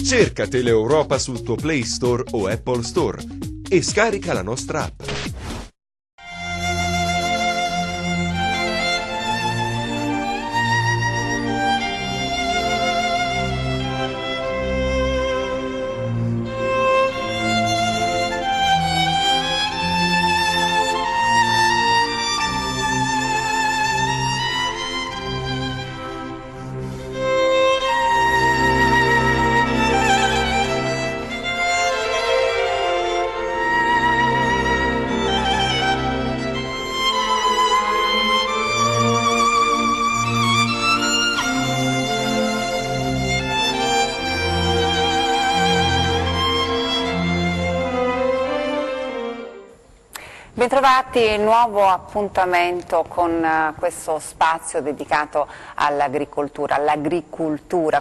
Cerca Teleeuropa sul tuo Play Store o Apple Store e scarica la nostra app. Bentrovati, nuovo appuntamento con questo spazio dedicato all'agricoltura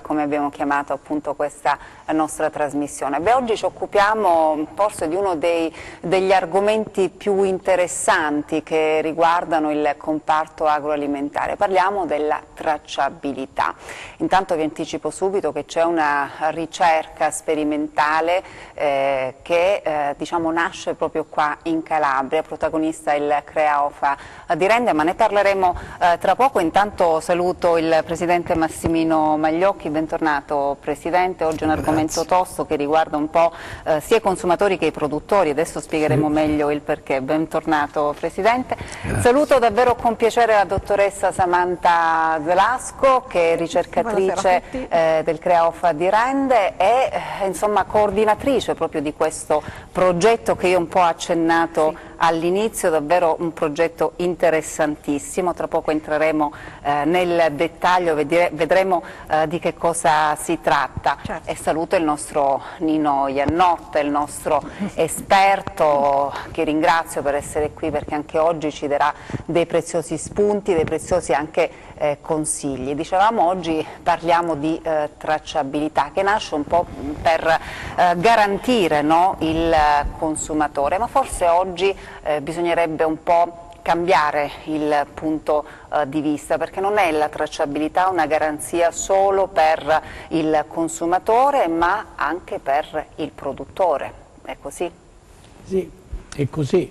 come abbiamo chiamato appunto questa nostra trasmissione. Beh, oggi ci occupiamo forse di uno degli argomenti più interessanti che riguardano il comparto agroalimentare, parliamo della tracciabilità. Intanto vi anticipo subito che c'è una ricerca sperimentale che diciamo nasce proprio qua in Calabria, protagonista il CREAOFA di Rende, ma ne parleremo tra poco. Intanto saluto il Presidente Massimino Magliocchi, bentornato Presidente. Oggi è un argomento tosto che riguarda un po' sia i consumatori che i produttori, adesso spiegheremo meglio il perché. Bentornato Presidente. Grazie. Saluto davvero con piacere la dottoressa Samantha Velasco, che è ricercatrice del CREAOFA di Rende e insomma coordinatrice proprio di questo progetto che io un po' ho accennato all'inizio, davvero un progetto interessantissimo. Tra poco entreremo nel dettaglio, vedremo di che cosa si tratta. Certo. E saluto il nostro Nino Iannotta, il nostro esperto, che ringrazio per essere qui perché anche oggi ci darà dei preziosi spunti, dei preziosi anche consigli. Dicevamo, oggi parliamo di tracciabilità, che nasce un po' per garantire, no, il consumatore, ma forse oggi bisognerebbe un po' cambiare il punto di vista, perché non è la tracciabilità una garanzia solo per il consumatore ma anche per il produttore, è così? Sì, è così,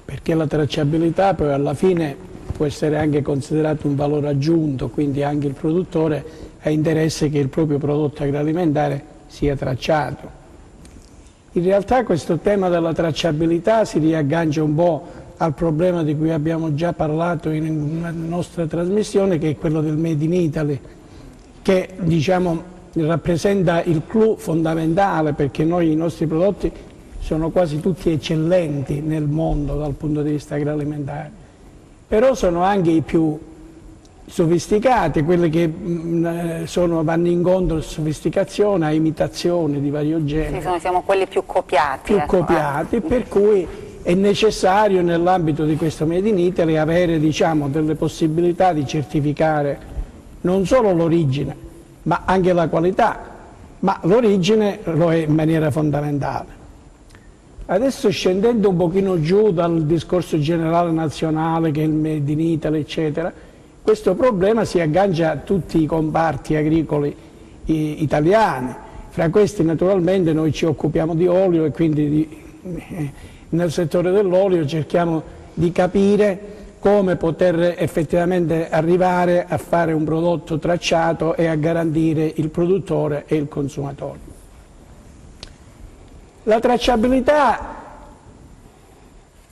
perché la tracciabilità poi alla fine può essere anche considerato un valore aggiunto, quindi anche il produttore ha interesse che il proprio prodotto agroalimentare sia tracciato. In realtà questo tema della tracciabilità si riaggancia un po' al problema di cui abbiamo già parlato in una nostra trasmissione, che è quello del Made in Italy, che diciamo rappresenta il clou fondamentale, perché i nostri prodotti sono quasi tutti eccellenti nel mondo dal punto di vista agroalimentare, però sono anche i più sofisticati, quelli che vanno incontro a sofisticazione, a imitazioni di vario genere. Sì, siamo quelli più copiati. Per cui è necessario nell'ambito di questo Made in Italy avere, diciamo, delle possibilità di certificare non solo l'origine, ma anche la qualità, ma l'origine lo è in maniera fondamentale. Adesso, scendendo un pochino giù dal discorso generale nazionale che è il Made in Italy, eccetera, questo problema si aggancia a tutti i comparti agricoli italiani. Fra questi naturalmente noi ci occupiamo di olio e quindi nel settore dell'olio cerchiamo di capire come poter effettivamente arrivare a fare un prodotto tracciato e a garantire il produttore e il consumatore. La tracciabilità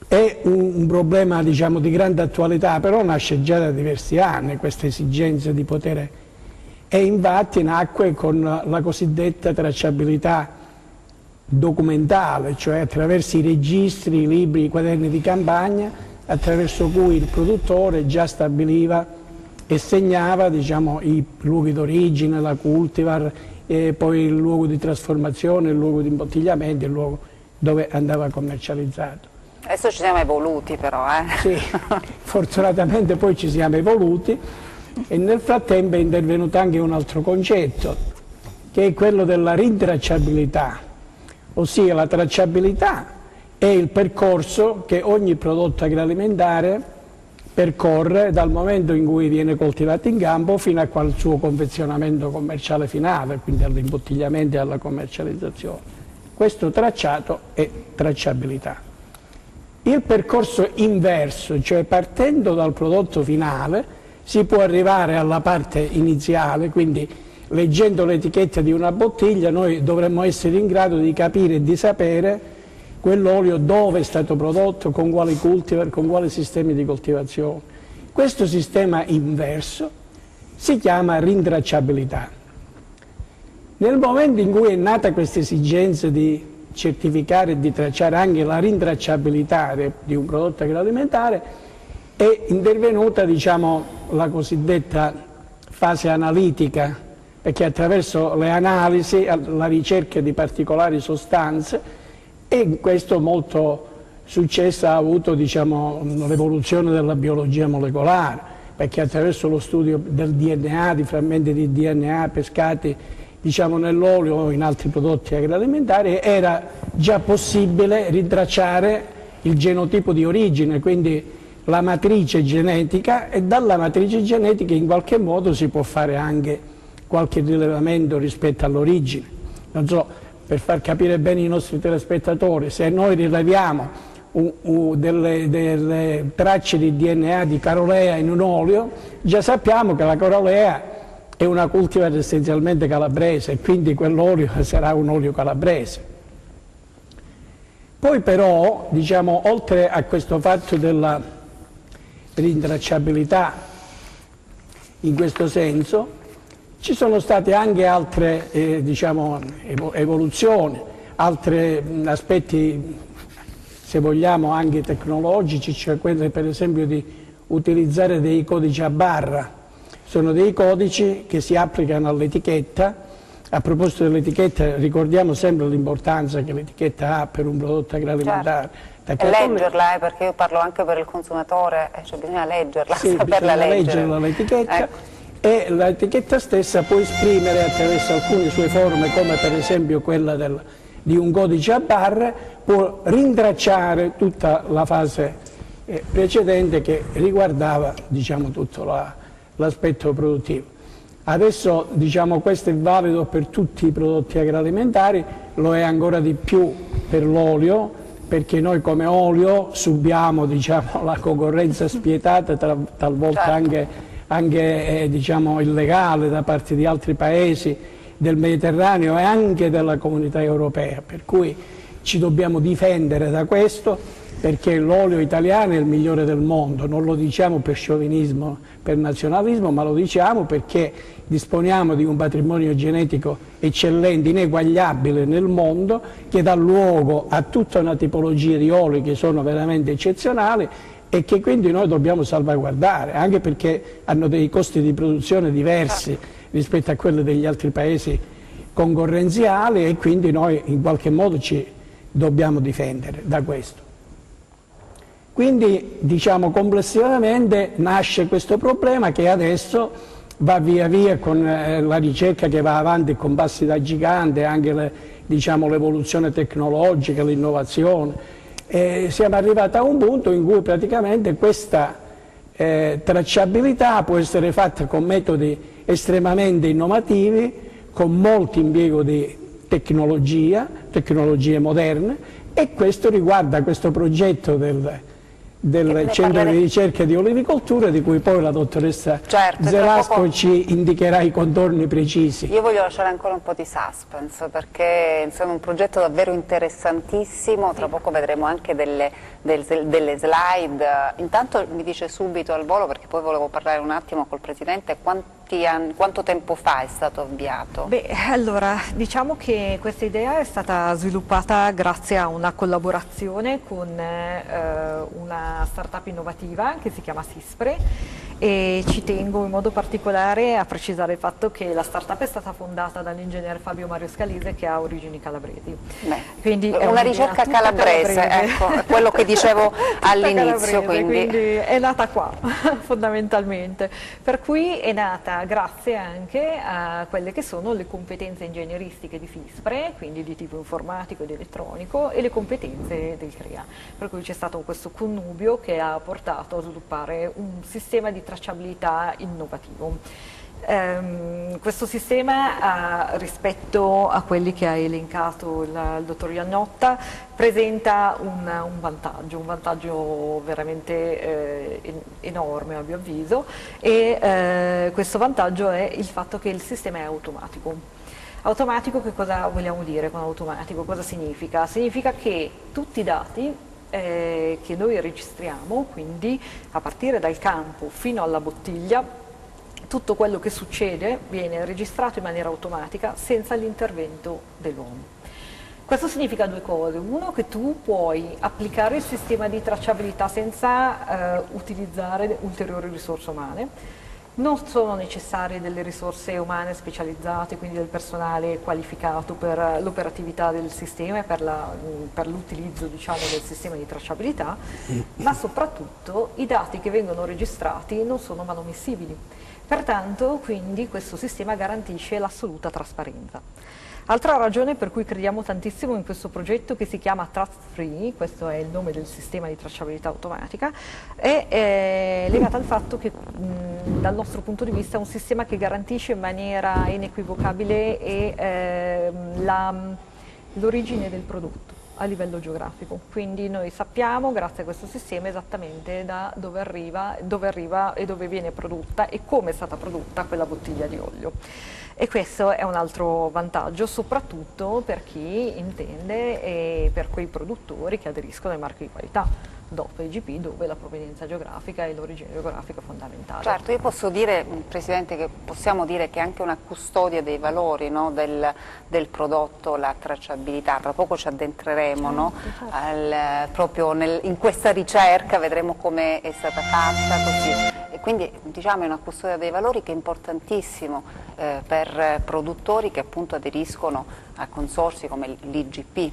è un problema, diciamo, di grande attualità, però nasce già da diversi anni questa esigenza di poter, e infatti nacque con la cosiddetta tracciabilità documentale, cioè attraverso i registri, i libri, i quaderni di campagna, attraverso cui il produttore già stabiliva e segnava, diciamo, i luoghi d'origine, la cultivar, e poi il luogo di trasformazione, il luogo di imbottigliamento, il luogo dove andava commercializzato. Adesso ci siamo evoluti però, Sì, fortunatamente poi ci siamo evoluti e nel frattempo è intervenuto anche un altro concetto, che è quello della rintracciabilità, ossia la tracciabilità è il percorso che ogni prodotto agroalimentare percorre dal momento in cui viene coltivato in campo fino al suo confezionamento commerciale finale, quindi all'imbottigliamento e alla commercializzazione. Questo tracciato è tracciabilità. Il percorso inverso, cioè partendo dal prodotto finale, si può arrivare alla parte iniziale, quindi leggendo l'etichetta di una bottiglia noi dovremmo essere in grado di capire e di sapere quell'olio dove è stato prodotto, con quali cultivar, con quali sistemi di coltivazione. Questo sistema inverso si chiama rintracciabilità. Nel momento in cui è nata questa esigenza di certificare e di tracciare anche la rintracciabilità di un prodotto agroalimentare, è intervenuta, diciamo, la cosiddetta fase analitica, perché attraverso le analisi, la ricerca di particolari sostanze, e questo molto successo ha avuto, diciamo, l'evoluzione della biologia molecolare, perché attraverso lo studio del DNA, di frammenti di DNA pescati, diciamo, nell'olio o in altri prodotti agroalimentari, era già possibile rintracciare il genotipo di origine, quindi la matrice genetica, e dalla matrice genetica in qualche modo si può fare anche qualche rilevamento rispetto all'origine. Non so, per far capire bene i nostri telespettatori, se noi rileviamo delle tracce di DNA di Carolea in un olio, già sappiamo che la Carolea è una cultivar essenzialmente calabrese e quindi quell'olio sarà un olio calabrese. Poi però, diciamo, oltre a questo fatto della rintracciabilità in questo senso, ci sono state anche altre diciamo, evoluzioni, altri aspetti, se vogliamo, anche tecnologici, cioè quelli per esempio di utilizzare dei codici a barra. Sono dei codici che si applicano all'etichetta. A proposito dell'etichetta, ricordiamo sempre l'importanza che l'etichetta ha per un prodotto agroalimentare. Certo. E leggerla, perché io parlo anche per il consumatore, cioè bisogna leggerla, sì, saperla leggere. Leggerla l'etichetta, ecco. E l'etichetta stessa può esprimere attraverso alcune sue forme, come per esempio quella di un codice a barre, può rintracciare tutta la fase precedente che riguardava, diciamo, tutto l'aspetto produttivo. Adesso, diciamo, questo è valido per tutti i prodotti agroalimentari, lo è ancora di più per l'olio, perché noi come olio subiamo, diciamo, la concorrenza spietata, talvolta certo. anche diciamo, illegale da parte di altri paesi del Mediterraneo e anche della comunità europea, per cui ci dobbiamo difendere da questo, perché l'olio italiano è il migliore del mondo. Non lo diciamo per sciovinismo, per nazionalismo, ma lo diciamo perché disponiamo di un patrimonio genetico eccellente, ineguagliabile nel mondo, che dà luogo a tutta una tipologia di oli che sono veramente eccezionali e che quindi noi dobbiamo salvaguardare, anche perché hanno dei costi di produzione diversi rispetto a quelli degli altri paesi concorrenziali, e quindi noi in qualche modo ci dobbiamo difendere da questo. Quindi, diciamo, complessivamente nasce questo problema che adesso va via via con la ricerca che va avanti con passi da gigante, anche diciamo, l'evoluzione tecnologica, l'innovazione. Siamo arrivati a un punto in cui praticamente questa tracciabilità può essere fatta con metodi estremamente innovativi, con molto impiego di tecnologie moderne, e questo riguarda questo progetto del Centro di Ricerca di Olivicoltura, di cui poi la dottoressa Zelasco ci indicherà i contorni precisi. Io voglio lasciare ancora un po' di suspense, perché insomma, è un progetto davvero interessantissimo, tra poco vedremo anche delle slide. Intanto mi dice subito al volo, perché poi volevo parlare un attimo col Presidente, quanto tempo fa è stato avviato? Beh, allora, diciamo che questa idea è stata sviluppata grazie a una collaborazione con una startup innovativa che si chiama Sispre, e ci tengo in modo particolare a precisare il fatto che la startup è stata fondata dall'ingegnere Fabio Mario Scalise, che ha origini calabresi. Quindi è una ricerca calabrese, ecco, è quello che dicevo all'inizio. Quindi è nata qua fondamentalmente, per cui è nata grazie anche a quelle che sono le competenze ingegneristiche di FISPRE, quindi di tipo informatico ed elettronico, e le competenze del CREA, per cui c'è stato questo connubio che ha portato a sviluppare un sistema di tracciabilità innovativo. Questo sistema, rispetto a quelli che ha elencato il dottor Iannotta, presenta un vantaggio veramente enorme a mio avviso, e questo vantaggio è il fatto che il sistema è automatico. Automatico, che cosa vogliamo dire con automatico? Cosa significa? Significa che tutti i dati che noi registriamo, quindi a partire dal campo fino alla bottiglia, tutto quello che succede viene registrato in maniera automatica senza l'intervento dell'uomo. Questo significa due cose: uno, che tu puoi applicare il sistema di tracciabilità senza utilizzare ulteriori risorse umane. Non sono necessarie delle risorse umane specializzate, quindi del personale qualificato per l'operatività del sistema e per l'utilizzo, diciamo, del sistema di tracciabilità, ma soprattutto i dati che vengono registrati non sono manomissibili. Pertanto, quindi, questo sistema garantisce l'assoluta trasparenza. Altra ragione per cui crediamo tantissimo in questo progetto, che si chiama Trust Free, questo è il nome del sistema di tracciabilità automatica, è legata al fatto che dal nostro punto di vista è un sistema che garantisce in maniera inequivocabile l'origine del prodotto a livello geografico. Quindi noi sappiamo, grazie a questo sistema, esattamente da dove arriva e dove viene prodotta e come è stata prodotta quella bottiglia di olio. E questo è un altro vantaggio, soprattutto per chi intende e per quei produttori che aderiscono ai marchi di qualità, DOP e IGP, dove la provenienza geografica e l'origine geografica è fondamentale. Certo, io posso dire, Presidente, che possiamo dire che è anche una custodia dei valori, no, del prodotto, la tracciabilità. Tra poco ci addentreremo, no, proprio in questa ricerca, vedremo come è stata fatta, così. E quindi, diciamo, è una custodia dei valori che è importantissimo per produttori che appunto aderiscono a consorzi come l'IGP.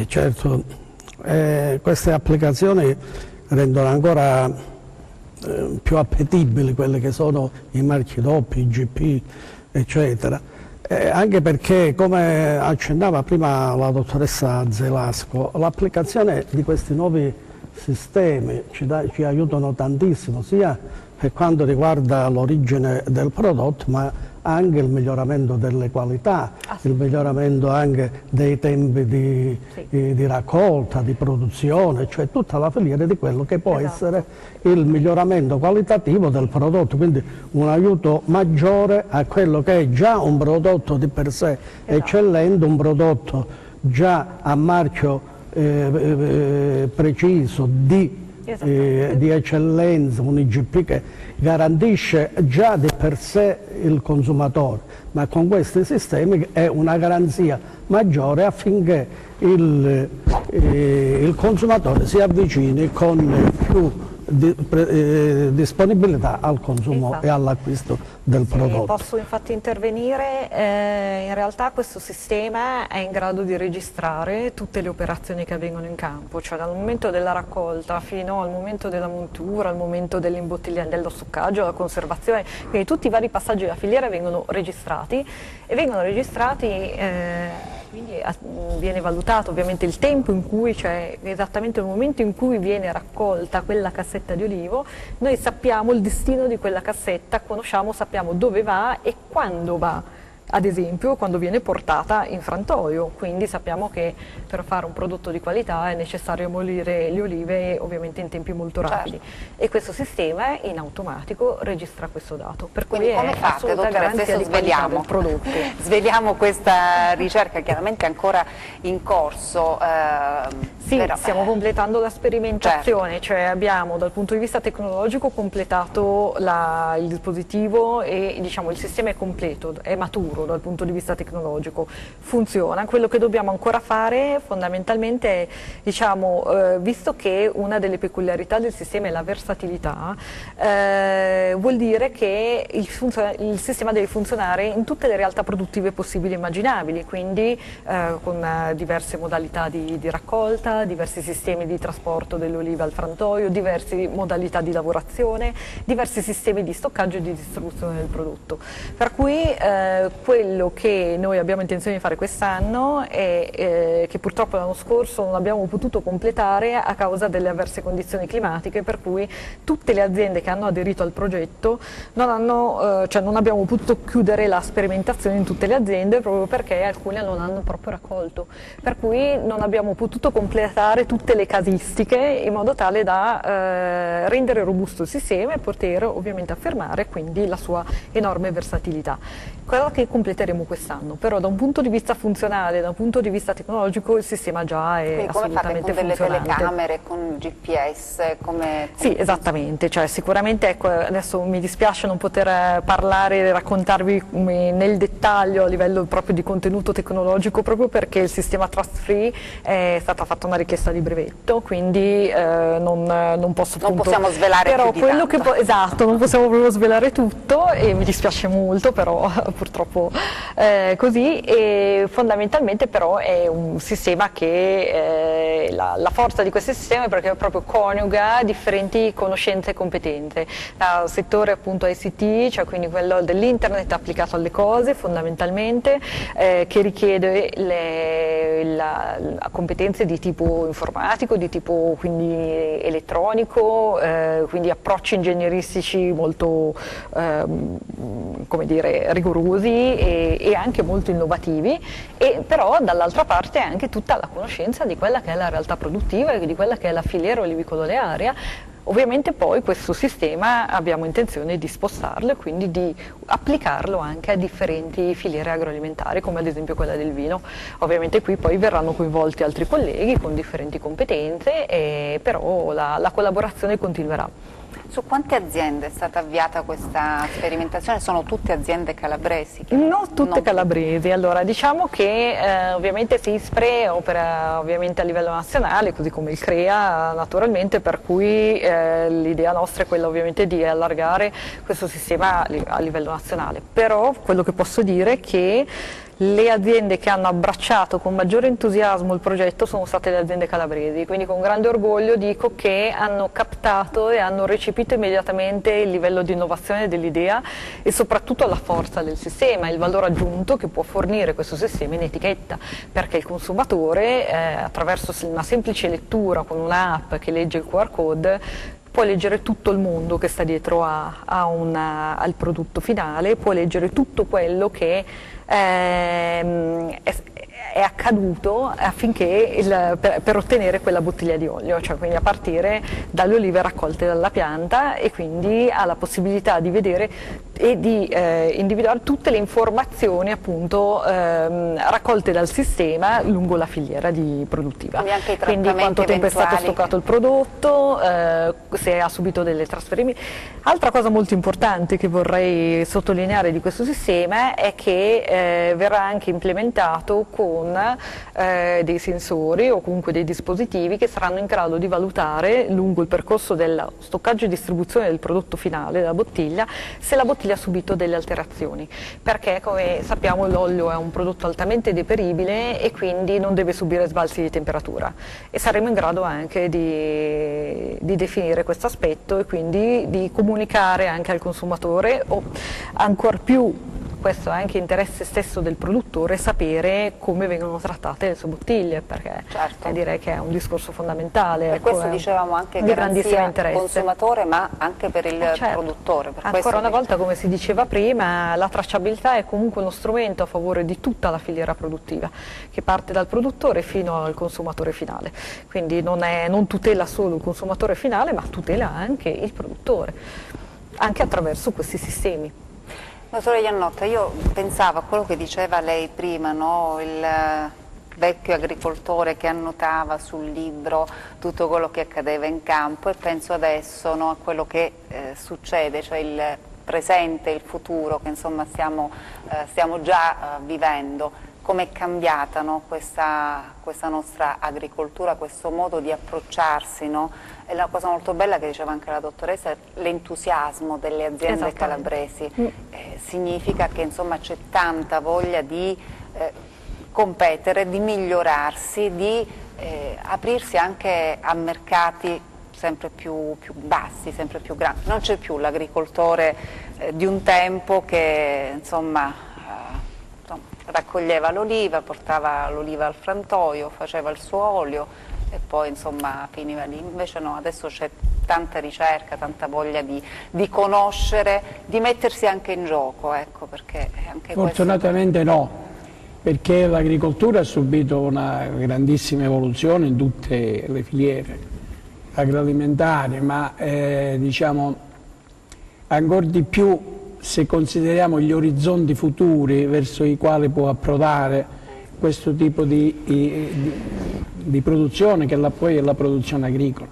Certo. Queste applicazioni rendono ancora più appetibili quelle che sono i marchi DOP, IGP, eccetera. Anche perché, come accennava prima la dottoressa Zelasco, l'applicazione di questi nuovi sistemi ci aiutano tantissimo, sia per quanto riguarda l'origine del prodotto, ma anche il miglioramento delle qualità, il miglioramento anche dei tempi di raccolta, di produzione, cioè tutta la filiera di quello che può essere il miglioramento qualitativo del prodotto, quindi un aiuto maggiore a quello che è già un prodotto di per sé eccellente, un prodotto già a marchio preciso di eccellenza, un IGP che garantisce già di per sé il consumatore, ma con questi sistemi è una garanzia maggiore affinché il consumatore si avvicini con più disponibilità al consumo e all'acquisto del prodotto. Posso infatti intervenire, in realtà questo sistema è in grado di registrare tutte le operazioni che avvengono in campo, cioè dal momento della raccolta fino al momento della montura, al momento dell'imbottigliamento, dello stoccaggio, della conservazione, quindi tutti i vari passaggi della filiera vengono registrati quindi viene valutato ovviamente il tempo in cui, cioè esattamente il momento in cui viene raccolta quella cassetta di olivo. Noi sappiamo il destino di quella cassetta, sappiamo dove va e quando va. Ad esempio quando viene portata in frantoio, quindi sappiamo che per fare un prodotto di qualità è necessario molire le olive ovviamente in tempi molto rapidi, e questo sistema in automatico registra questo dato, per cui come è fate, dottoressa? Adesso sveliamo, sveliamo questa ricerca chiaramente ancora in corso. Sì, stiamo completando la sperimentazione, cioè abbiamo dal punto di vista tecnologico completato il dispositivo e diciamo il sistema è completo, è maturo, dal punto di vista tecnologico funziona. Quello che dobbiamo ancora fare fondamentalmente è, diciamo, visto che una delle peculiarità del sistema è la versatilità, vuol dire che il sistema deve funzionare in tutte le realtà produttive possibili e immaginabili, quindi con diverse modalità di raccolta, diversi sistemi di trasporto dell'oliva al frantoio, diverse modalità di lavorazione, diversi sistemi di stoccaggio e di distribuzione del prodotto. Per cui quello che noi abbiamo intenzione di fare quest'anno è che purtroppo l'anno scorso non abbiamo potuto completare a causa delle avverse condizioni climatiche, per cui tutte le aziende che hanno aderito al progetto non abbiamo potuto chiudere la sperimentazione in tutte le aziende proprio perché alcune non hanno proprio raccolto, per cui non abbiamo potuto completare tutte le casistiche in modo tale da rendere robusto il sistema e poter ovviamente affermare quindi la sua enorme versatilità. Quello che completeremo quest'anno, però da un punto di vista funzionale, da un punto di vista tecnologico il sistema già è quindi assolutamente come fate, con delle funzionante. telecamere, con GPS? Sì, esattamente, cioè sicuramente ecco, adesso mi dispiace non poter parlare e raccontarvi nel dettaglio a livello proprio di contenuto tecnologico, proprio perché il sistema Trust Free è stata fatta una richiesta di brevetto, quindi non posso non possiamo svelare però più di quello tanto. Esatto, non possiamo proprio svelare tutto e mi dispiace molto, però purtroppo così, e fondamentalmente però è un sistema che la forza di questo sistema è perché proprio coniuga differenti conoscenze e competenze dal settore appunto ICT, cioè quindi quello dell'internet applicato alle cose fondamentalmente, che richiede competenze di tipo informatico, di tipo quindi elettronico, quindi approcci ingegneristici molto come dire, rigorosi e anche molto innovativi, e però dall'altra parte anche tutta la conoscenza di quella che è la realtà produttiva e di quella che è la filiera olivicolo-olearia. Ovviamente poi questo sistema abbiamo intenzione di spostarlo e quindi di applicarlo anche a differenti filiere agroalimentari, come ad esempio quella del vino. Ovviamente qui poi verranno coinvolti altri colleghi con differenti competenze, però la collaborazione continuerà. Su quante aziende è stata avviata questa sperimentazione? Sono tutte aziende calabresi? Non tutte calabresi, allora diciamo che ovviamente SISPRE opera ovviamente a livello nazionale, così come il CREA naturalmente, per cui l'idea nostra è quella ovviamente di allargare questo sistema a livello nazionale, però quello che posso dire è che le aziende che hanno abbracciato con maggiore entusiasmo il progetto sono state le aziende calabresi, quindi con grande orgoglio dico che hanno captato e hanno recepito immediatamente il livello di innovazione dell'idea e soprattutto la forza del sistema, il valore aggiunto che può fornire questo sistema in etichetta, perché il consumatore attraverso una semplice lettura con un'app che legge il QR code può leggere tutto il mondo che sta dietro al prodotto finale, può leggere tutto quello che è accaduto affinché per ottenere quella bottiglia di olio, cioè quindi a partire dalle olive raccolte dalla pianta, e quindi ha la possibilità di vedere e di individuare tutte le informazioni appunto raccolte dal sistema lungo la filiera produttiva. Quindi anche i quindi quanto tempo è stato stoccato il prodotto, se ha subito delle trasferimenti. Altra cosa molto importante che vorrei sottolineare di questo sistema è che verrà anche implementato con dei sensori o comunque dei dispositivi che saranno in grado di valutare lungo il percorso del stoccaggio e distribuzione del prodotto finale, della bottiglia, se la bottiglia ha subito delle alterazioni, perché come sappiamo l'olio è un prodotto altamente deperibile e quindi non deve subire sbalzi di temperatura, e saremo in grado anche di definire questo aspetto e quindi di comunicare anche al consumatore, o ancor più questo è anche interesse stesso del produttore, sapere come vengono trattate le sue bottiglie, perché certo, direi che è un discorso fondamentale. Per questo dicevamo anche garanzia consumatore, ma anche per il produttore. Per ancora una volta, come si diceva prima, la tracciabilità è comunque uno strumento a favore di tutta la filiera produttiva, che parte dal produttore fino al consumatore finale. Quindi non tutela solo il consumatore finale, ma tutela anche il produttore, anche attraverso questi sistemi. Dottore Iannotta, io pensavo a quello che diceva lei prima, no? Il vecchio agricoltore che annotava sul libro tutto quello che accadeva in campo, e penso adesso, no, a quello che succede, cioè il presente, il futuro che insomma stiamo già vivendo. Com'è cambiata, no, questa nostra agricoltura, questo modo di approcciarsi, no? E la cosa molto bella che diceva anche la dottoressa, l'entusiasmo delle aziende calabresi, significa che insomma c'è tanta voglia di competere, di migliorarsi, di aprirsi anche a mercati sempre più bassi, sempre più grandi. Non c'è più l'agricoltore di un tempo che insomma raccoglieva l'oliva, portava l'oliva al frantoio, faceva il suo olio e poi insomma finiva lì. Invece no, adesso c'è tanta ricerca, tanta voglia di conoscere, di mettersi anche in gioco, ecco, perché anche fortunatamente no, perché l'agricoltura ha subito una grandissima evoluzione in tutte le filiere agroalimentari, ma diciamo ancora di più se consideriamo gli orizzonti futuri verso i quali può approdare questo tipo di produzione, che poi è la produzione agricola.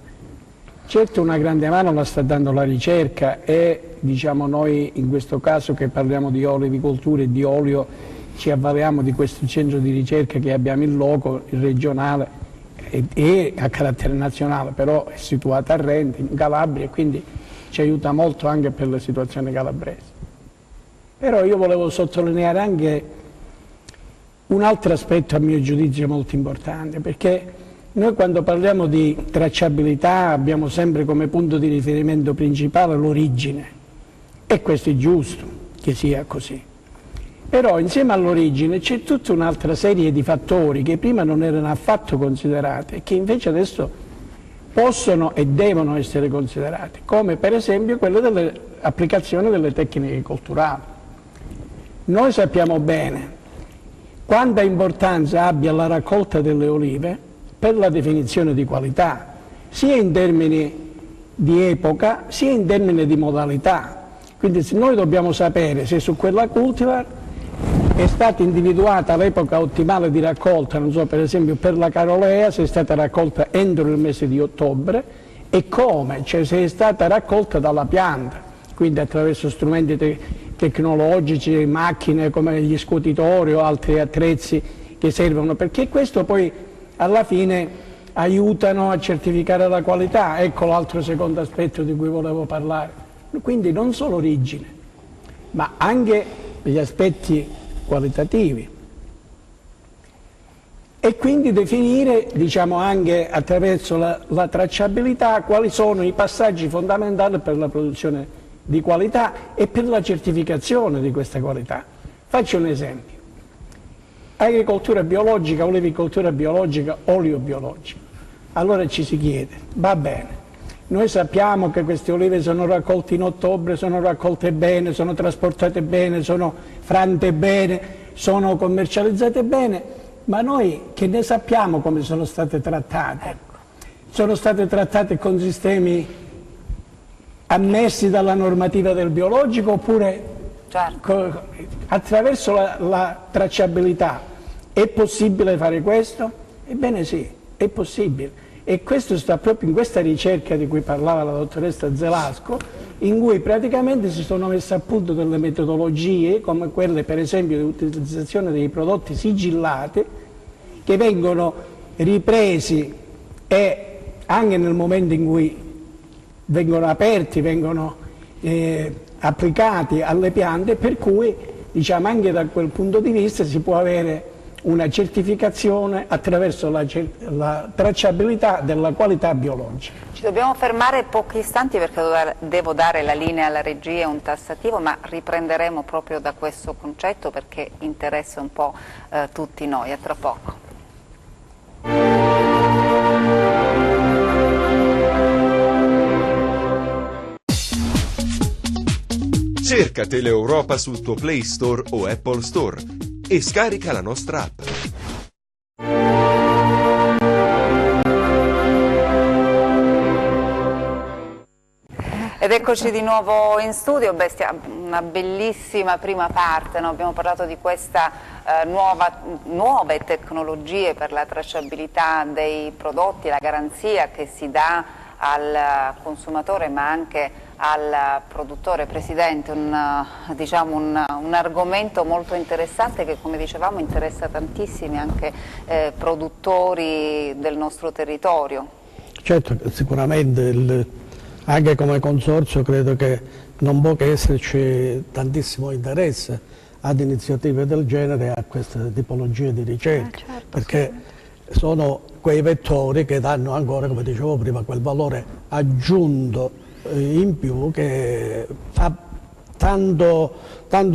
Certo una grande mano la sta dando la ricerca e diciamo noi in questo caso che parliamo di olivicoltura e di olio ci avvaliamo di questo centro di ricerca che abbiamo in loco, il regionale e a carattere nazionale, però è situato a Rente, in Calabria, e quindi ci aiuta molto anche per la situazione calabrese. Però io volevo sottolineare anche un altro aspetto a mio giudizio molto importante, perché noi quando parliamo di tracciabilità abbiamo sempre come punto di riferimento principale l'origine, e questo è giusto che sia così. Però insieme all'origine c'è tutta un'altra serie di fattori che prima non erano affatto considerati e che invece adesso possono e devono essere considerati, come per esempio quello dell'applicazione delle tecniche colturali. Noi sappiamo bene quanta importanza abbia la raccolta delle olive per la definizione di qualità, sia in termini di epoca, sia in termini di modalità. Quindi noi dobbiamo sapere se su quella cultivar è stata individuata l'epoca ottimale di raccolta, non so, per esempio per la carolea, se è stata raccolta entro il mese di ottobre e come, cioè se è stata raccolta dalla pianta, quindi attraverso strumenti tecnologici, macchine come gli scuotitori o altri attrezzi che servono, perché questo poi alla fine aiutano a certificare la qualità. Ecco l'altro secondo aspetto di cui volevo parlare. Quindi non solo origine, ma anche gli aspetti qualitativi. E quindi definire, diciamo, anche attraverso la tracciabilità quali sono i passaggi fondamentali per la produzione di qualità e per la certificazione di questa qualità. Faccio un esempio. Agricoltura biologica, olivicoltura biologica, olio biologico. Allora ci si chiede, va bene, noi sappiamo che queste olive sono raccolte in ottobre, sono raccolte bene, sono trasportate bene, sono frante bene, sono commercializzate bene, ma noi che ne sappiamo come sono state trattate? Sono state trattate con sistemi ammessi dalla normativa del biologico oppure attraverso la tracciabilità? È possibile fare questo? Ebbene sì, è possibile. E questo sta proprio in questa ricerca di cui parlava la dottoressa Zelasco, in cui praticamente si sono messe a punto delle metodologie come quelle per esempio di utilizzazione dei prodotti sigillati che vengono ripresi e anche nel momento in cui vengono aperti, vengono applicati alle piante, per cui diciamo anche da quel punto di vista si può avere una certificazione attraverso la tracciabilità della qualità biologica. Ci dobbiamo fermare pochi istanti perché devo dare la linea alla regia, un tassativo, ma riprenderemo proprio da questo concetto perché interessa un po' tutti noi. A tra poco. Cerca Teleeuropa sul tuo Play Store o Apple Store e scarica la nostra app. Ed eccoci di nuovo in studio, una bellissima prima parte, no? Abbiamo parlato di questa nuove tecnologie per la tracciabilità dei prodotti, la garanzia che si dà al consumatore ma anche al produttore. Presidente, diciamo un argomento molto interessante che, come dicevamo, interessa tantissimi anche produttori del nostro territorio. Certo, sicuramente anche come consorzio credo che non può che esserci tantissimo interesse ad iniziative del genere, a queste tipologie di ricerca, certo, perché sono quei vettori che danno ancora, come dicevo prima, quel valore aggiunto in più che fa tanto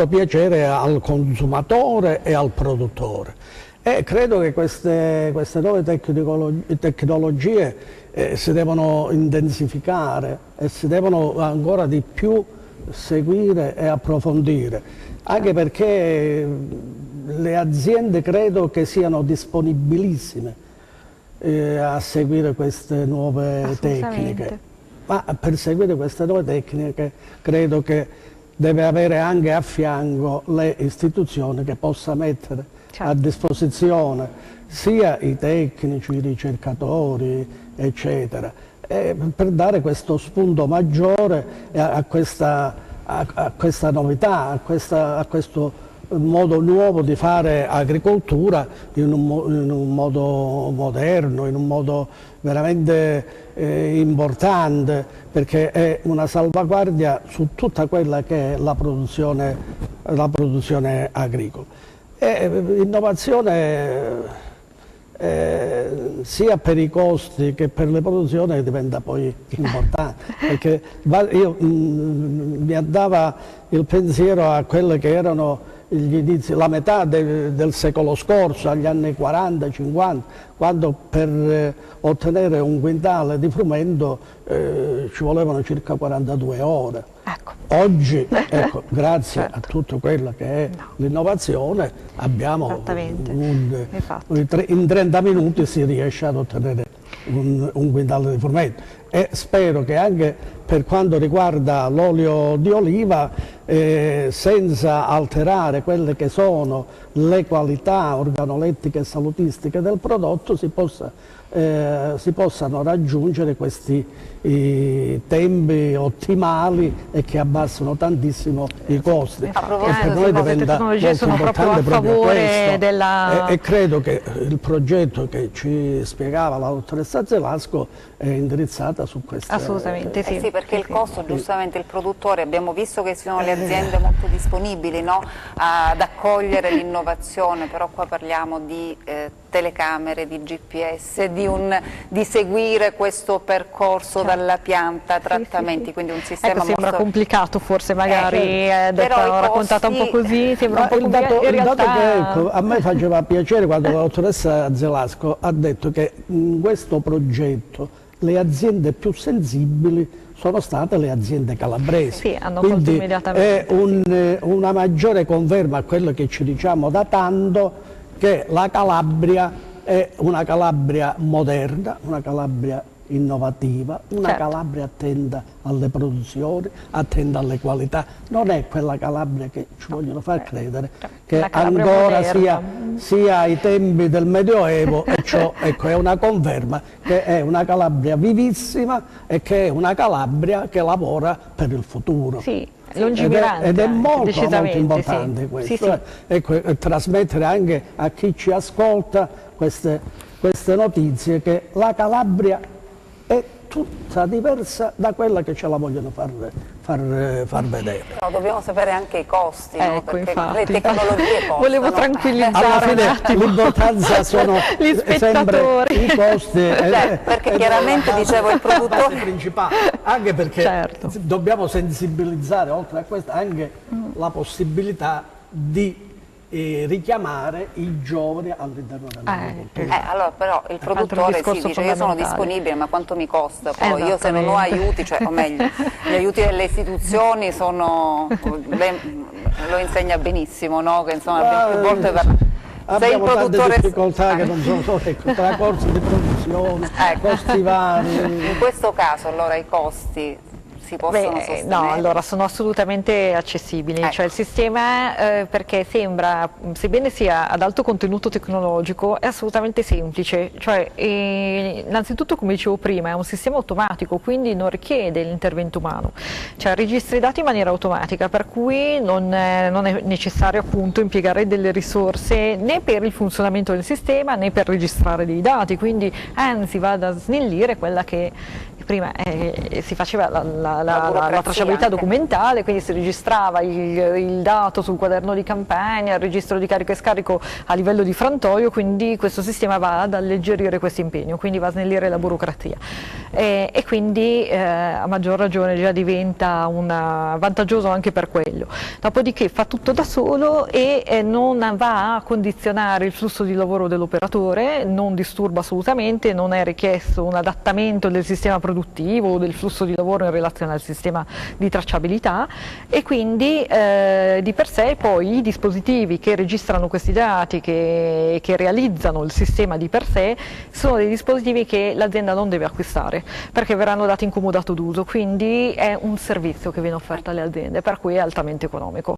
piacere al consumatore e al produttore. E credo che queste nuove tecnologie si devono intensificare e si devono ancora di più seguire e approfondire, anche perché le aziende credo che siano disponibilissime a seguire queste nuove tecniche. Ma per seguire queste nuove tecniche credo che deve avere anche a fianco le istituzioni che possa mettere a disposizione sia i tecnici, i ricercatori, eccetera, per dare questo spunto maggiore a questa novità, a questo modo nuovo di fare agricoltura in un modo moderno, in un modo veramente importante, perché è una salvaguardia su tutta quella che è la produzione agricola. Innovazione sia per i costi che per le produzioni diventa poi importante, perché mi andava il pensiero a quelle che erano gli inizi, la metà del secolo scorso, agli anni 40-50, quando per ottenere un quintale di frumento ci volevano circa 42 ore. Ecco. Oggi, ecco, grazie a tutto quello che è l'innovazione, abbiamo in 30 minuti si riesce ad ottenere un quintale di frumento. E spero che anche per quanto riguarda l'olio di oliva, senza alterare quelle che sono le qualità organolettiche e salutistiche del prodotto, si possano raggiungere questi tempi ottimali e che abbassano tantissimo i costi. E per noi diventa molto sono importante proprio a favore della... e credo che il progetto che ci spiegava la dottoressa Zelasco è indirizzata su questo. Assolutamente sì. Sì, perché il costo, giustamente il produttore, abbiamo visto che sono le aziende molto disponibili, no, ad accogliere l'innovazione, però qua parliamo di telecamere, di GPS, di seguire questo percorso dalla pianta, trattamenti, quindi un sistema sembra molto complicato forse, magari raccontata un po' così, sembra un po' complicato. Il dato che ecco, a me faceva piacere quando la dottoressa Zelasco ha detto che in questo progetto le aziende più sensibili sono state le aziende calabresi. Sì, hanno quindi colto immediatamente. È una maggiore conferma a quello che ci diciamo da tanto, che la Calabria è una Calabria moderna, una Calabria innovativa, una Calabria attenta alle produzioni, attenta alle qualità. Non è quella Calabria che ci vogliono far credere, che ancora sia ai tempi del Medioevo, e ciò ecco, è una conferma che è una Calabria vivissima e che è una Calabria che lavora per il futuro. Sì. Ed è molto importante questo. Ecco, trasmettere anche a chi ci ascolta queste notizie, che la Calabria è tutta diversa da quella che ce la vogliono far vedere. No, dobbiamo sapere anche i costi, no? Perché infatti. le tecnologie costano. Volevo tranquillizzare alla fine l'importanza sono gli spettatori, sempre i costi, perché chiaramente dicevo il produttore principale, anche perché dobbiamo sensibilizzare oltre a questo anche la possibilità di richiamare i giovani all'interno dell'agricoltura. Allora però il produttore si dice: io sono disponibile, ma quanto mi costa? Poi io se non ho aiuti, o meglio, gli aiuti delle istituzioni sono, lo insegna benissimo, no? Che insomma più volte abbiamo tante difficoltà che non sono solo tra corsi di produzione, costi vari. In questo caso allora i costi si possono sostenere? No, allora sono assolutamente accessibili, Ecco. cioè il sistema perché sembra, sebbene sia ad alto contenuto tecnologico, è assolutamente semplice, cioè innanzitutto come dicevo prima è un sistema automatico, quindi non richiede l'intervento umano, cioè registra i dati in maniera automatica, per cui non è necessario appunto impiegare delle risorse né per il funzionamento del sistema né per registrare dei dati, quindi anzi va ad snellire quella che prima si faceva la tracciabilità anche documentale, quindi si registrava il dato sul quaderno di campagna, il registro di carico e scarico a livello di frantoio, quindi questo sistema va ad alleggerire questo impegno, quindi va a snellire la burocrazia e quindi a maggior ragione già diventa vantaggioso anche per quello. Dopodiché fa tutto da solo e non va a condizionare il flusso di lavoro dell'operatore, non disturba assolutamente, non è richiesto un adattamento del sistema produttivo o del flusso di lavoro in relazione al sistema di tracciabilità e quindi di per sé poi i dispositivi che registrano questi dati, che realizzano il sistema di per sé, sono dei dispositivi che l'azienda non deve acquistare perché verranno dati in comodato d'uso, quindi è un servizio che viene offerto alle aziende, per cui è altamente economico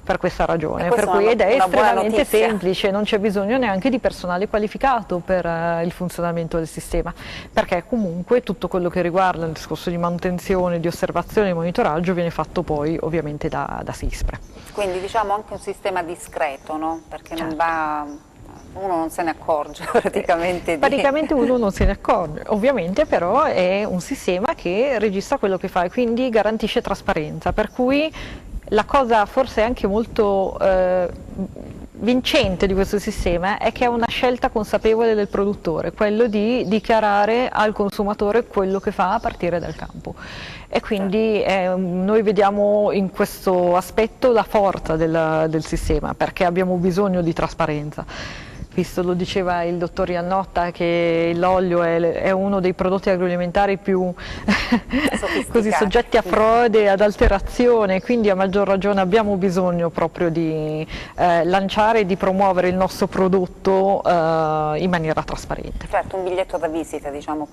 per questa ragione, per cui ed è estremamente semplice, non c'è bisogno neanche di personale qualificato per il funzionamento del sistema, perché comunque tutto quello che riguarda il discorso di manutenzione, di osservazione e monitoraggio viene fatto poi ovviamente da SISPRE. Quindi diciamo anche un sistema discreto, no? Perché certo. non va, uno non se ne accorge praticamente. Praticamente uno non se ne accorge, ovviamente però è un sistema che registra quello che fa e quindi garantisce trasparenza, per cui la cosa forse anche molto vincente di questo sistema è che è una scelta consapevole del produttore, quello di dichiarare al consumatore quello che fa a partire dal campo e quindi noi vediamo in questo aspetto la forza del sistema, perché abbiamo bisogno di trasparenza. Visto, lo diceva il dottor Iannotta, che l'olio è uno dei prodotti agroalimentari più così soggetti a frode e ad alterazione, quindi a maggior ragione abbiamo bisogno proprio di lanciare e di promuovere il nostro prodotto in maniera trasparente. Certo, un biglietto da visita diciamo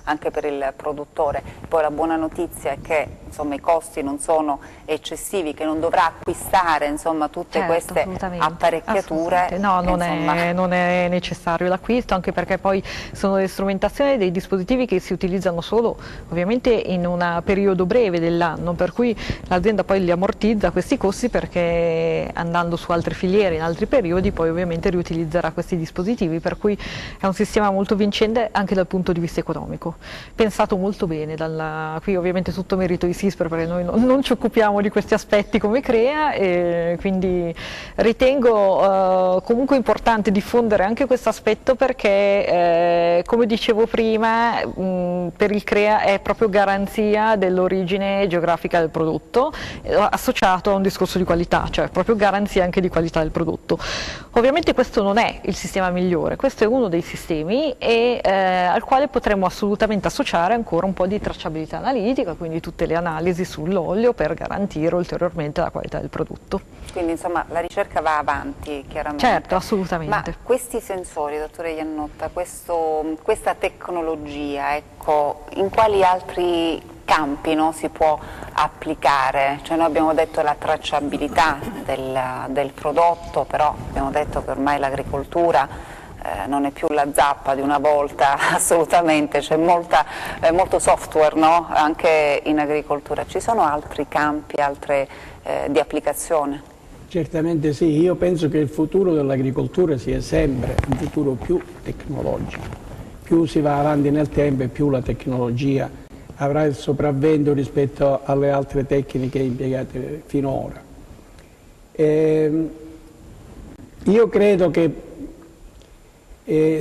anche per il produttore. Poi la buona notizia è che insomma, i costi non sono eccessivi, che non dovrà acquistare insomma, tutte queste apparecchiature. No, non è necessario l'acquisto, anche perché poi sono le strumentazioni dei dispositivi che si utilizzano solo ovviamente in un periodo breve dell'anno, per cui l'azienda poi li ammortizza questi costi, perché andando su altre filiere in altri periodi poi ovviamente riutilizzerà questi dispositivi, per cui è un sistema molto vincente anche dal punto di vista economico, pensato molto bene, qui ovviamente tutto merito di SISPRE, perché noi non ci occupiamo di questi aspetti come CREA, e quindi ritengo comunque importante diffondere anche questo aspetto, perché come dicevo prima per il CREA è proprio garanzia dell'origine geografica del prodotto associato a un discorso di qualità, cioè proprio garanzia anche di qualità del prodotto. Ovviamente questo non è il sistema migliore, questo è uno dei sistemi al quale potremmo assolutamente associare ancora un po' di tracciabilità analitica, quindi tutte le analisi sull'olio per garantire ulteriormente la qualità del prodotto. Quindi insomma la ricerca va avanti chiaramente. Certo, assolutamente. Ma questi sensori, dottore Iannotta, questa tecnologia, ecco, in quali altri campi si può applicare? Cioè noi abbiamo detto la tracciabilità del prodotto, però abbiamo detto che ormai l'agricoltura non è più la zappa di una volta, assolutamente, c'è molto software anche in agricoltura. Ci sono altri campi, di applicazione? Certamente sì, io penso che il futuro dell'agricoltura sia sempre un futuro più tecnologico. Più si va avanti nel tempo e più la tecnologia avrà il sopravvento rispetto alle altre tecniche impiegate finora. Io credo che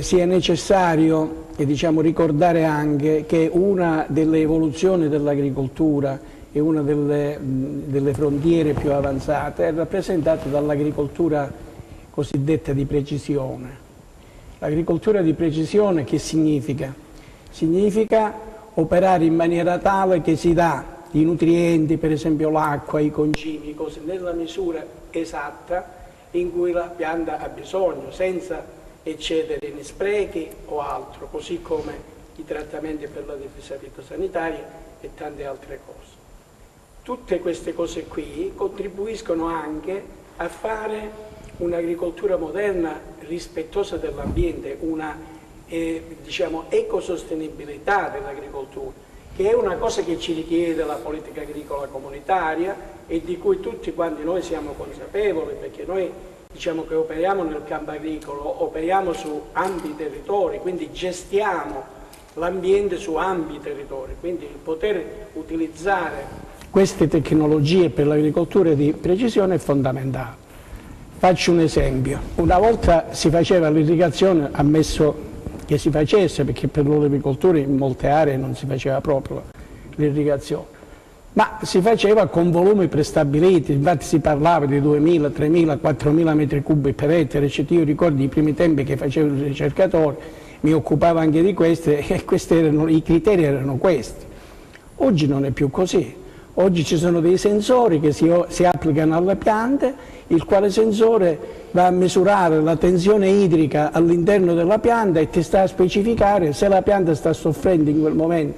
sia necessario ricordare anche che una delle evoluzioni dell'agricoltura e una delle frontiere più avanzate è rappresentata dall'agricoltura cosiddetta di precisione. L'agricoltura di precisione che significa? Significa operare in maniera tale che si dà i nutrienti, per esempio l'acqua, i concimi, cose nella misura esatta in cui la pianta ha bisogno, senza eccedere in sprechi o altro, così come i trattamenti per la difesa fitosanitaria e tante altre cose. tutte queste cose qui contribuiscono anche a fare un'agricoltura moderna rispettosa dell'ambiente, una diciamo, ecosostenibilità dell'agricoltura, che è una cosa che ci richiede la politica agricola comunitaria e di cui tutti quanti noi siamo consapevoli, perché noi diciamo che operiamo nel campo agricolo, operiamo su ampi territori, quindi gestiamo l'ambiente su ampi territori, quindi il poter utilizzare queste tecnologie per l'agricoltura di precisione è fondamentale. Faccio un esempio: una volta si faceva l'irrigazione, ammesso che si facesse, perché per l'olivicoltura in molte aree non si faceva proprio l'irrigazione, ma si faceva con volumi prestabiliti, infatti si parlava di 2.000, 3.000, 4.000 metri cubi per ettaro, eccetera. Io ricordo i primi tempi che facevo il ricercatore, mi occupavo anche di queste e i criteri erano questi. Oggi non è più così. Oggi ci sono dei sensori che si applicano alle piante, il quale sensore va a misurare la tensione idrica all'interno della pianta e ti sta a specificare se la pianta sta soffrendo in quel momento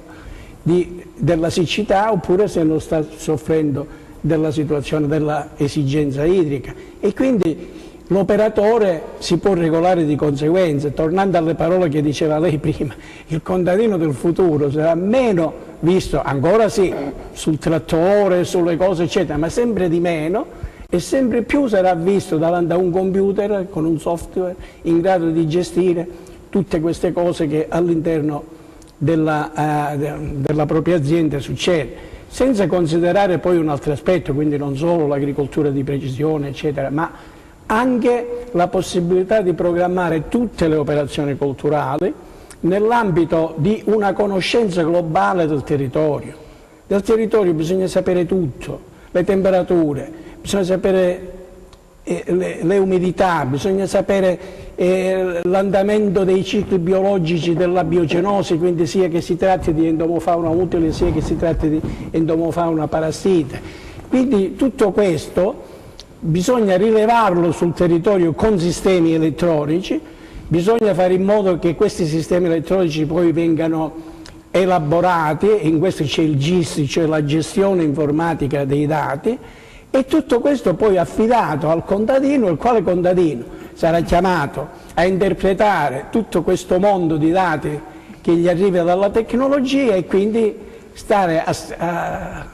della siccità oppure se non sta soffrendo della situazione della esigenza idrica. E quindi l'operatore si può regolare di conseguenza. Tornando alle parole che diceva lei prima, il contadino del futuro sarà meno visto, ancora sì, sul trattore, sulle cose eccetera, ma sempre di meno, e sempre più sarà visto davanti a un computer con un software in grado di gestire tutte queste cose che all'interno della propria azienda succede, senza considerare poi un altro aspetto, quindi non solo l'agricoltura di precisione eccetera, ma anche la possibilità di programmare tutte le operazioni colturali nell'ambito di una conoscenza globale del territorio. Del territorio bisogna sapere tutto, le temperature, bisogna sapere le umidità, bisogna sapere l'andamento dei cicli biologici della biogenosi, quindi sia che si tratti di endomofauna utile sia che si tratti di endomofauna parassita. Quindi tutto questo bisogna rilevarlo sul territorio con sistemi elettronici, bisogna fare in modo che questi sistemi elettronici poi vengano elaborati, e in questo c'è il GIS, cioè la gestione informatica dei dati, e tutto questo poi affidato al contadino, il quale contadino sarà chiamato a interpretare tutto questo mondo di dati che gli arriva dalla tecnologia e quindi stare a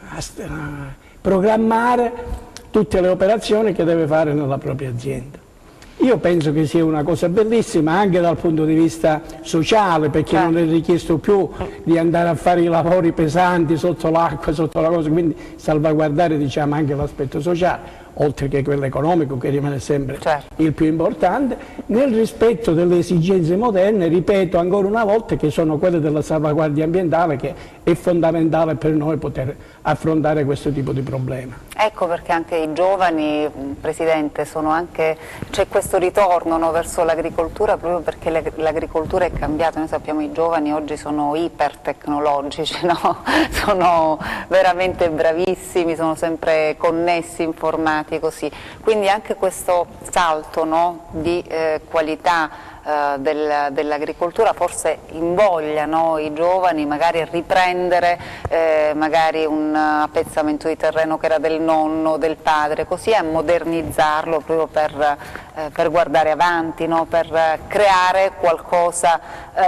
programmare tutte le operazioni che deve fare nella propria azienda. Io penso che sia una cosa bellissima anche dal punto di vista sociale, perché non è richiesto più di andare a fare i lavori pesanti sotto l'acqua, sotto la cosa, quindi salvaguardare diciamo anche l'aspetto sociale, oltre che quello economico che rimane sempre il più importante, nel rispetto delle esigenze moderne, ripeto ancora una volta, che sono quelle della salvaguardia ambientale, che è fondamentale per noi poter affrontare questo tipo di problema. Ecco perché anche i giovani, Presidente, c'è questo ritorno verso l'agricoltura proprio perché l'agricoltura è cambiata. Noi sappiamo che i giovani oggi sono ipertecnologici, no? Sono veramente bravissimi, sono sempre connessi, informati così. Quindi anche questo salto, no, di qualità dell'agricoltura forse invoglia, no, i giovani magari a riprendere magari un appezzamento di terreno che era del nonno, del padre, così a modernizzarlo proprio per guardare avanti, no, per creare qualcosa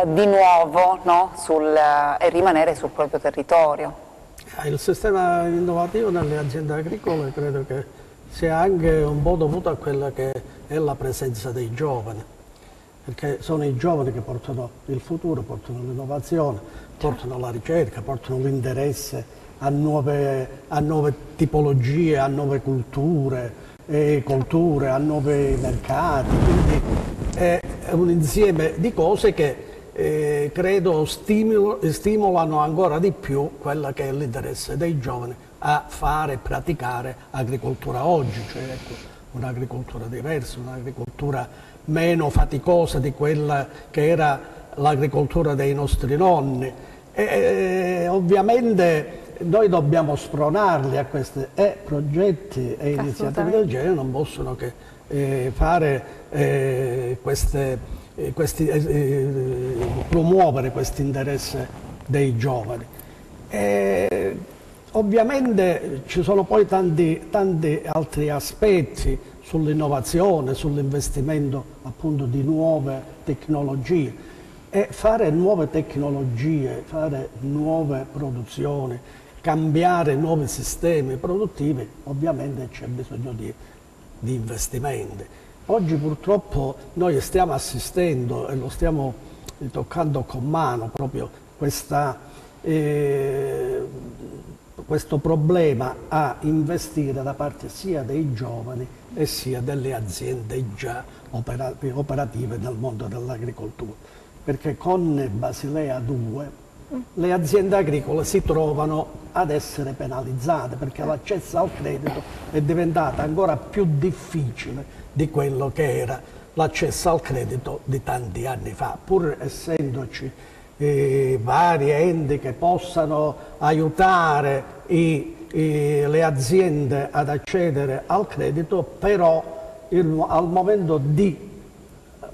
di nuovo, no, e rimanere sul proprio territorio. Il sistema innovativo nelle aziende agricole credo che sia anche un po' dovuto a quella che è la presenza dei giovani, perché sono i giovani che portano il futuro, portano l'innovazione, portano la ricerca, portano l'interesse a nuove tipologie, a nuove culture, a nuovi mercati, quindi è un insieme di cose che credo stimolano ancora di più quella che è l'interesse dei giovani a fare e praticare agricoltura oggi, cioè ecco, un'agricoltura diversa, un'agricoltura meno faticosa di quella che era l'agricoltura dei nostri nonni. E ovviamente noi dobbiamo spronarli a questi progetti e iniziative del genere non possono che promuovere questo interesse dei giovani. Ovviamente ci sono poi tanti altri aspetti sull'innovazione, sull'investimento appunto di nuove tecnologie, e fare nuove tecnologie, fare nuove produzioni, cambiare nuovi sistemi produttivi, ovviamente c'è bisogno di investimenti. Oggi purtroppo noi stiamo assistendo e lo stiamo toccando con mano proprio questo problema a investire da parte sia dei giovani e sia delle aziende già operative nel mondo dell'agricoltura, perché con Basilea 2 le aziende agricole si trovano ad essere penalizzate, perché l'accesso al credito è diventato ancora più difficile di quello che era l'accesso al credito di tanti anni fa, pur essendoci vari enti che possano aiutare le aziende ad accedere al credito, però al momento di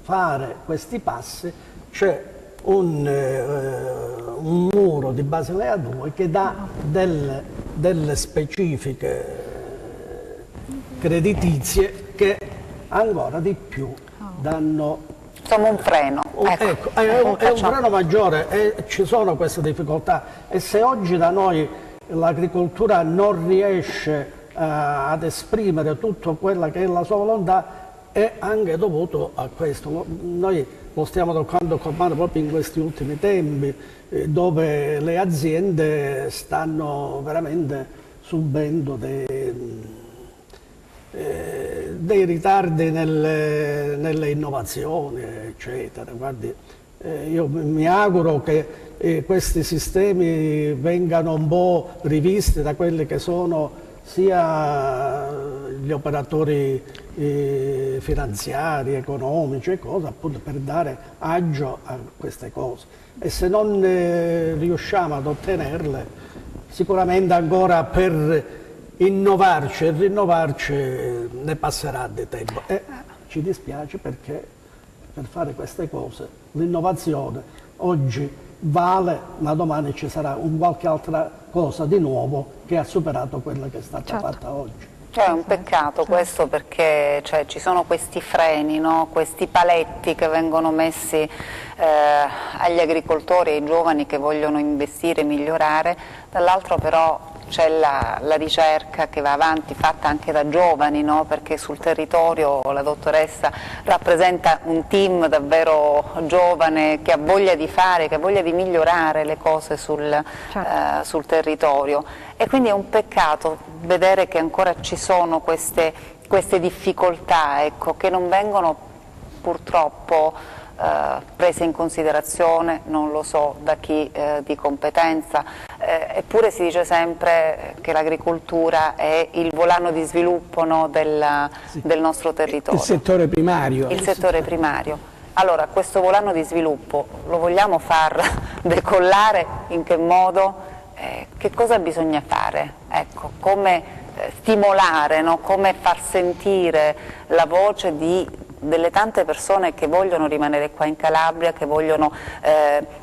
fare questi passi c'è un muro di Basilea 2 che dà delle specifiche creditizie che ancora di più danno. Insomma un freno. Ecco, è un freno maggiore, e ci sono queste difficoltà, e se oggi da noi l'agricoltura non riesce ad esprimere tutto quella che è la sua volontà, è anche dovuto a questo. Noi lo stiamo toccando con mano proprio in questi ultimi tempi, dove le aziende stanno veramente subendo dei ritardi nelle innovazioni, eccetera. Guardi, io mi auguro che questi sistemi vengano un po' rivisti da quelli che sono sia gli operatori finanziari, economici e cose, appunto per dare agio a queste cose. E se non riusciamo ad ottenerle, sicuramente ancora per innovarci e rinnovarci ne passerà di tempo, e ci dispiace, perché per fare queste cose l'innovazione oggi vale, ma domani ci sarà qualche altra cosa di nuovo che ha superato quella che è stata fatta oggi. È un peccato questo, perché ci sono questi freni, no? Questi paletti che vengono messi agli agricoltori e ai giovani che vogliono investire e migliorare, dall'altro però c'è la ricerca che va avanti, fatta anche da giovani, no? Perché sul territorio la dottoressa rappresenta un team davvero giovane che ha voglia di fare, che ha voglia di migliorare le cose sul territorio, e quindi è un peccato vedere che ancora ci sono queste difficoltà, ecco, che non vengono purtroppo prese in considerazione, non lo so da chi di competenza, eppure si dice sempre che l'agricoltura è il volano di sviluppo, no, del nostro territorio. Il settore primario. Il settore primario. Allora, questo volano di sviluppo lo vogliamo far decollare? In che modo? Che cosa bisogna fare? Ecco, come stimolare, no? Come far sentire la voce delle tante persone che vogliono rimanere qua in Calabria, che vogliono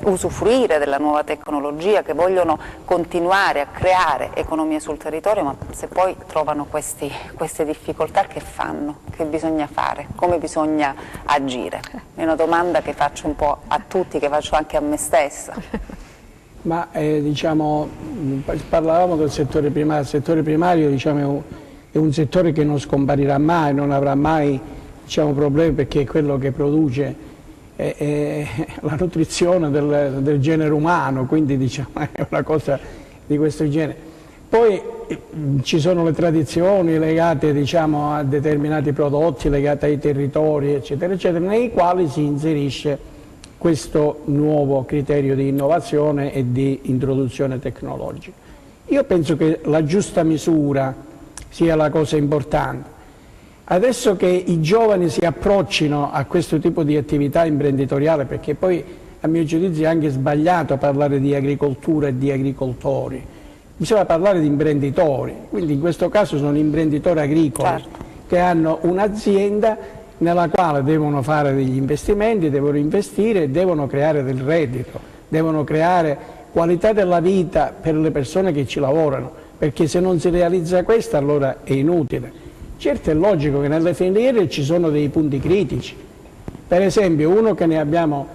usufruire della nuova tecnologia, che vogliono continuare a creare economia sul territorio, ma se poi trovano queste difficoltà, che fanno? Che bisogna fare? Come bisogna agire? È una domanda che faccio un po' a tutti, che faccio anche a me stessa. Ma diciamo, parlavamo del settore primario. Il settore primario, diciamo, è un settore che non scomparirà mai, non avrà mai, diciamo, problemi, perché è quello che produce la nutrizione del genere umano, quindi diciamo, è una cosa di questo genere. Poi ci sono le tradizioni legate, diciamo, a determinati prodotti, legate ai territori, eccetera, eccetera, nei quali si inserisce questo nuovo criterio di innovazione e di introduzione tecnologica. Io penso che la giusta misura sia la cosa importante. Adesso che i giovani si approccino a questo tipo di attività imprenditoriale, perché poi a mio giudizio è anche sbagliato parlare di agricoltura e di agricoltori, bisogna parlare di imprenditori, quindi in questo caso sono imprenditori agricoli che hanno un'azienda nella quale devono fare degli investimenti, devono investire, devono creare del reddito, devono creare qualità della vita per le persone che ci lavorano. perché se non si realizza questo allora è inutile. Certo è logico che nelle filiere ci sono dei punti critici, per esempio uno che ne abbiamo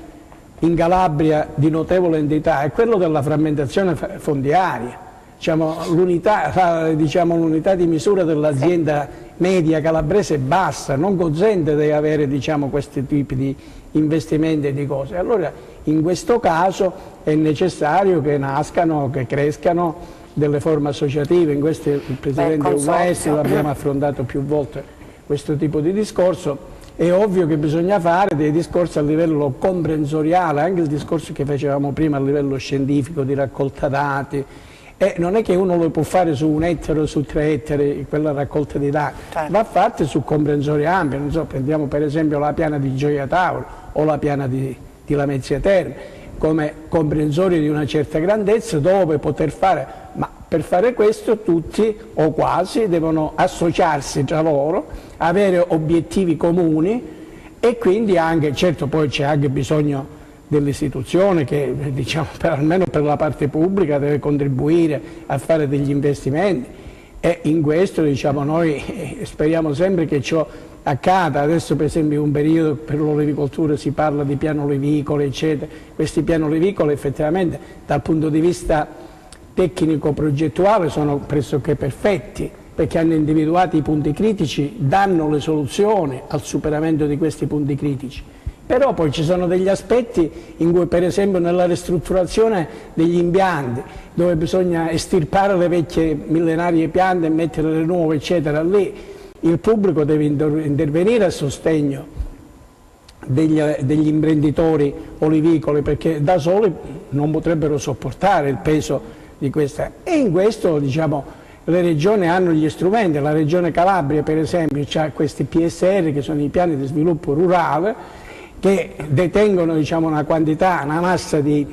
in Calabria di notevole entità è quello della frammentazione fondiaria, diciamo, l'unità di misura dell'azienda media calabrese è bassa, non consente di avere, diciamo, questi tipi di investimenti e di cose. Allora in questo caso è necessario che nascano, che crescano delle forme associative. In questo il Presidente Uguaesi l'abbiamo affrontato più volte questo tipo di discorso. È ovvio che bisogna fare dei discorsi a livello comprensoriale, anche il discorso che facevamo prima a livello scientifico di raccolta dati. E non è che uno lo può fare su 1 ettaro, su 3 ettari, quella raccolta di dati, va fatta su comprensorio ampio. Non so, prendiamo per esempio la piana di Gioia Tauro o la piana di Lamezia Terme, come comprensori di una certa grandezza dove poter fare, ma per fare questo tutti o quasi devono associarsi tra loro, avere obiettivi comuni e quindi anche, certo poi c'è anche bisogno dell'istituzione che, diciamo, almeno per la parte pubblica deve contribuire a fare degli investimenti e in questo, diciamo, noi speriamo sempre che ciò accada. Adesso per esempio in un periodo per l'olivicoltura si parla di piano olivicolo eccetera, questi piani olivicoli effettivamente dal punto di vista tecnico progettuale sono pressoché perfetti perché hanno individuato i punti critici, danno le soluzioni al superamento di questi punti critici. Però poi ci sono degli aspetti in cui, per esempio nella ristrutturazione degli impianti, dove bisogna estirpare le vecchie millenarie piante e mettere le nuove eccetera, lì il pubblico deve intervenire a sostegno degli imprenditori olivicoli perché da soli non potrebbero sopportare il peso di questa. E in questo, diciamo, le regioni hanno gli strumenti. La regione Calabria per esempio ha questi PSR che sono i piani di sviluppo rurale che detengono, diciamo, una quantità, una massa di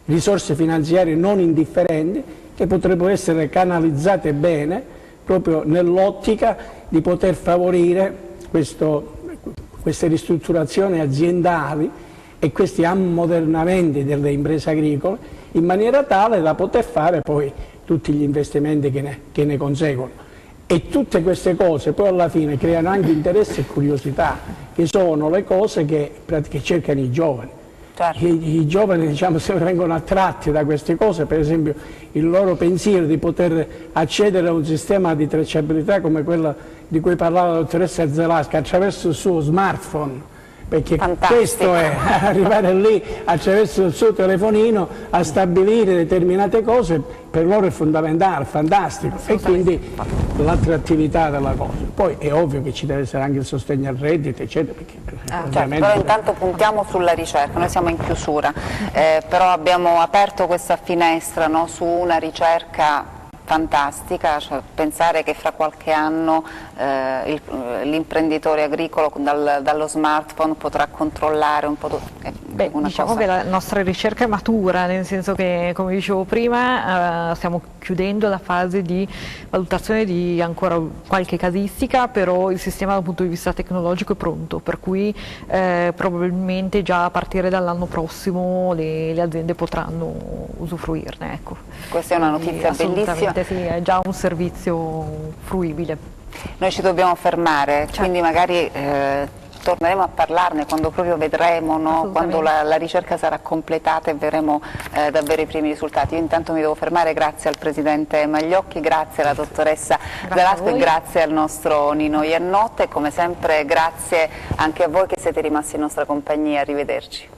risorse finanziarie non indifferenti che potrebbero essere canalizzate bene proprio nell'ottica di poter favorire queste ristrutturazioni aziendali e questi ammodernamenti delle imprese agricole in maniera tale da poter fare poi tutti gli investimenti che ne conseguono. E tutte queste cose poi alla fine creano anche interesse e curiosità, che sono le cose che cercano i giovani. Certo. I giovani, diciamo, se vengono attratti da queste cose, per esempio il loro pensiero di poter accedere a un sistema di tracciabilità come quello di cui parlava la dottoressa Zelasca attraverso il suo smartphone, perché questo è arrivare lì attraverso il suo telefonino a stabilire determinate cose, per loro è fondamentale, fantastico, e quindi l'attrattività della cosa. Poi è ovvio che ci deve essere anche il sostegno al reddito eccetera, perché certo, però intanto puntiamo sulla ricerca, noi siamo in chiusura, però abbiamo aperto questa finestra, no, su una ricerca fantastica, cioè pensare che fra qualche anno l'imprenditore agricolo dallo smartphone potrà controllare un po' diciamo che la nostra ricerca è matura, nel senso che, come dicevo prima, stiamo chiudendo la fase di valutazione di ancora qualche casistica, però il sistema dal punto di vista tecnologico è pronto, per cui probabilmente già a partire dall'anno prossimo le aziende potranno usufruirne. Ecco. Questa è una notizia bellissima. Sì, è già un servizio fruibile. Noi ci dobbiamo fermare, certo. Quindi magari torneremo a parlarne quando proprio vedremo, no? Quando la ricerca sarà completata e vedremo davvero i primi risultati. Io intanto mi devo fermare, grazie al Presidente Magliocchi, grazie alla dottoressa Zelasco e grazie al nostro Nino Iannotte e come sempre grazie anche a voi che siete rimasti in nostra compagnia, arrivederci.